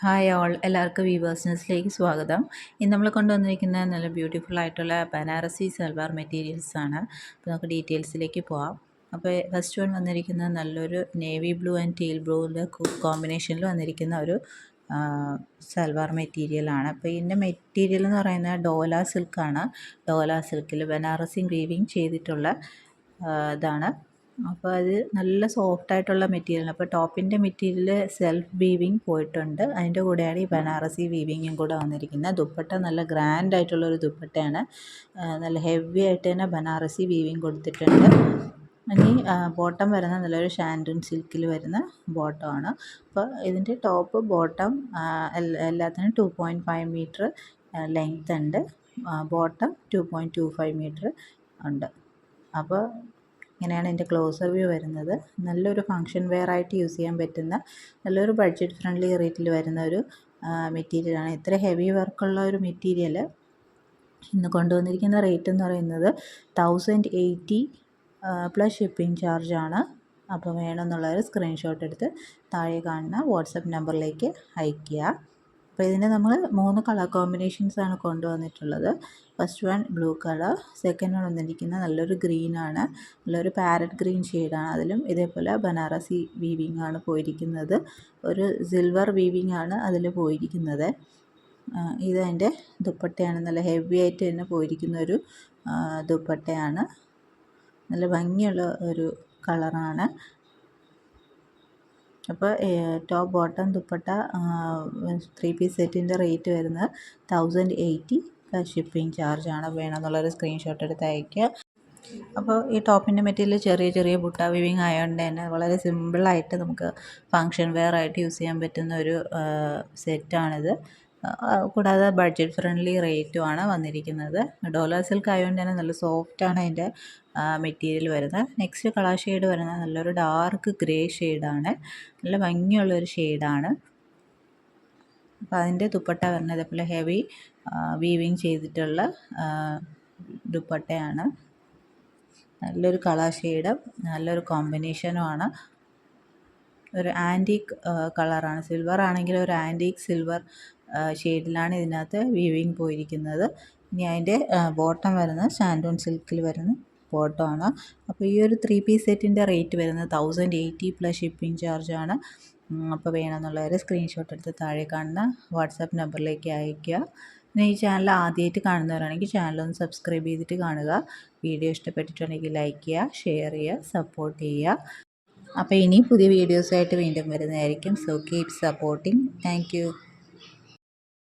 Hi all, എല്ലാവർക്കും വീവേഴ്സിനസിലേക്ക് സ്വാഗതം. ഇന്ന് നമ്മൾ കൊണ്ടുവന്നിരിക്കുന്ന നല്ല ബ്യൂട്ടിഫുൾ ആയിട്ടുള്ള ബനാറസി സൽവാർ മെറ്റീരിയൽസ് ആണ്. അപ്പോൾ നമുക്ക് ഡീറ്റെയിൽസിലേക്ക് പോവാം. അപ്പോൾ ഫസ്റ്റ് വൺ വന്നിരിക്കുന്നത് നല്ലൊരു നേവി ബ്ലൂ ആൻഡ് ടീൽ ബ്ലൂവിൻ്റെ കോമ്പിനേഷനിൽ വന്നിരിക്കുന്ന ഒരു സൽവാർ മെറ്റീരിയലാണ്. അപ്പോൾ ഇതിൻ്റെ മെറ്റീരിയൽ എന്ന് പറയുന്നത് ഡോല സിൽക്കാണ്. ഡോല സിൽക്കിൽ ബനാറസി വീവിങ് ചെയ്തിട്ടുള്ള ഇതാണ്. അപ്പോൾ അത് നല്ല സോഫ്റ്റായിട്ടുള്ള മെറ്റീരിയൽ. അപ്പോൾ ടോപ്പിൻ്റെ മെറ്റീരിയൽ സെൽഫ് വീവിങ് പോയിട്ടുണ്ട്. അതിൻ്റെ കൂടെയാണ് ഈ ബനാറസി വീവിങ്ങും കൂടെ വന്നിരിക്കുന്നത്. ദുപ്പട്ട നല്ല ഗ്രാൻഡ് ആയിട്ടുള്ളൊരു ദുപ്പട്ടയാണ്. നല്ല ഹെവി ആയിട്ട് തന്നെ ബനാറസി വീവിങ് കൊടുത്തിട്ടുണ്ട്. ഇനി ബോട്ടം വരുന്ന നല്ലൊരു ഷാൻഡൂൺ സിൽക്കിൽ വരുന്ന ബോട്ടമാണ്. അപ്പോൾ ഇതിൻ്റെ ടോപ്പ് ബോട്ടം എല്ലാത്തിനും 2.5 മീറ്റർ ലെങ്ത് ഉണ്ട്. ബോട്ടം 2.25 മീറ്റർ ഉണ്ട്. അപ്പോൾ ഇങ്ങനെയാണ് എൻ്റെ ക്ലോസർ വ്യൂ വരുന്നത്. നല്ലൊരു ഫങ്ഷൻ വെയർ ആയിട്ട് യൂസ് ചെയ്യാൻ പറ്റുന്ന നല്ലൊരു ബഡ്ജറ്റ് ഫ്രണ്ട്ലി റേറ്റിൽ വരുന്ന ഒരു മെറ്റീരിയലാണ്. ഇത്ര ഹെവി വർക്കുള്ള ഒരു മെറ്റീരിയൽ ഇന്ന് കൊണ്ടുവന്നിരിക്കുന്ന റേറ്റ് എന്ന് പറയുന്നത് 1080 പ്ലസ് ഷിപ്പിംഗ് ചാർജാണ്. അപ്പോൾ വേണമെന്നുള്ളവർ സ്ക്രീൻഷോട്ട് എടുത്ത് താഴെ കാണുന്ന വാട്സപ്പ് നമ്പറിലേക്ക് അയയ്ക്കുക. അപ്പോൾ ഇതിന് നമ്മൾ 3 കളർ കോമ്പിനേഷൻസാണ് കൊണ്ടുവന്നിട്ടുള്ളത്. First one blue colour, second one വന്നിരിക്കുന്ന നല്ലൊരു ഗ്രീനാണ്, നല്ലൊരു പാരറ്റ് ഗ്രീൻ ഷെയ്ഡാണ്. അതിലും ഇതേപോലെ ബനാറസി വീവിങ് ആണ് പോയിരിക്കുന്നത്. ഒരു സിൽവർ വീവിങ് ആണ് അതിൽ പോയിരിക്കുന്നത്. ഇതതിൻ്റെ ദുപ്പട്ടയാണ്. നല്ല ഹെവി ആയിട്ട് തന്നെ പോയിരിക്കുന്ന ഒരു ദുപ്പട്ടയാണ്. നല്ല ഭംഗിയുള്ള ഒരു കളറാണ്. അപ്പോൾ ടോപ്പ് ബോട്ടം ദുപ്പട്ട 3 പീസ് സെറ്റിൻ്റെ റേറ്റ് വരുന്നത് 1080 പ്ലസ് ഷിപ്പിംഗ് ചാർജാണ്. വേണമെന്നുള്ളൊരു സ്ക്രീൻഷോട്ട് എടുത്ത് അയയ്ക്കുക. അപ്പോൾ ഈ ടോപ്പിൻ്റെ മെറ്റീരിയൽ ചെറിയ ചെറിയ ബുട്ട വീവിങ് ആയതുകൊണ്ട് തന്നെ വളരെ സിമ്പിളായിട്ട് നമുക്ക് ഫങ്ഷൻ വെയർ ആയിട്ട് യൂസ് ചെയ്യാൻ പറ്റുന്ന ഒരു സെറ്റാണിത്. കൂടാതെ ബഡ്ജറ്റ് ഫ്രണ്ട്ലി റേറ്റുമാണ് വന്നിരിക്കുന്നത്. ഡോല സിൽക്ക് ആയതുകൊണ്ട് തന്നെ നല്ല സോഫ്റ്റാണ് അതിൻ്റെ മെറ്റീരിയൽ വരുന്നത്. നെക്സ്റ്റ് കളർ ഷെയ്ഡ് വരുന്നത് നല്ലൊരു ഡാർക്ക് ഗ്രേ ഷെയ്ഡാണ്. നല്ല ഭംഗിയുള്ളൊരു ഷെയ്ഡാണ്. അപ്പോൾ അതിൻ്റെ ദുപ്പട്ട വരുന്നത് ഇതേപോലെ ഹെവി വീവിങ് ചെയ്തിട്ടുള്ള ദുപ്പട്ടയാണ്. നല്ലൊരു കളർ ഷെയ്ഡ്, നല്ലൊരു കോമ്പിനേഷനുമാണ്. ഒരു ആൻറ്റീക്ക് കളറാണ്. സിൽവർ ആണെങ്കിൽ ഒരു ആൻറ്റീക്ക് സിൽവർ ഷെയ്ഡിലാണ് ഇതിനകത്ത് വീവിങ് പോയിരിക്കുന്നത്. ഇനി അതിൻ്റെ ബോട്ടം വരുന്നത് ഷാൻഡൂൺ സിൽക്കിൽ വരുന്ന ബോട്ടമാണ്. അപ്പോൾ ഈ ഒരു 3 പീസ് സെറ്റിൻ്റെ റേറ്റ് വരുന്നത് 1080 പ്ലസ് ഷിപ്പിംഗ് ചാർജാണ്. അപ്പോൾ വേണമെന്നുള്ളവർ സ്ക്രീൻഷോട്ട് എടുത്ത് താഴെ കാണുന്ന വാട്സാപ്പ് നമ്പറിലേക്ക് അയയ്ക്കുക. പിന്നെ ഈ ചാനൽ ആദ്യമായിട്ട് കാണുന്നവരാണെങ്കിൽ ചാനലൊന്ന് സബ്സ്ക്രൈബ് ചെയ്തിട്ട് കാണുക. വീഡിയോ ഇഷ്ടപ്പെട്ടിട്ടുണ്ടെങ്കിൽ ലൈക്ക് ചെയ്യുക, ഷെയർ ചെയ്യുക, സപ്പോർട്ട് ചെയ്യുക. അപ്പോൾ ഇനി പുതിയ വീഡിയോസായിട്ട് വീണ്ടും വരുന്നതായിരിക്കും. So keep supporting. Thank you.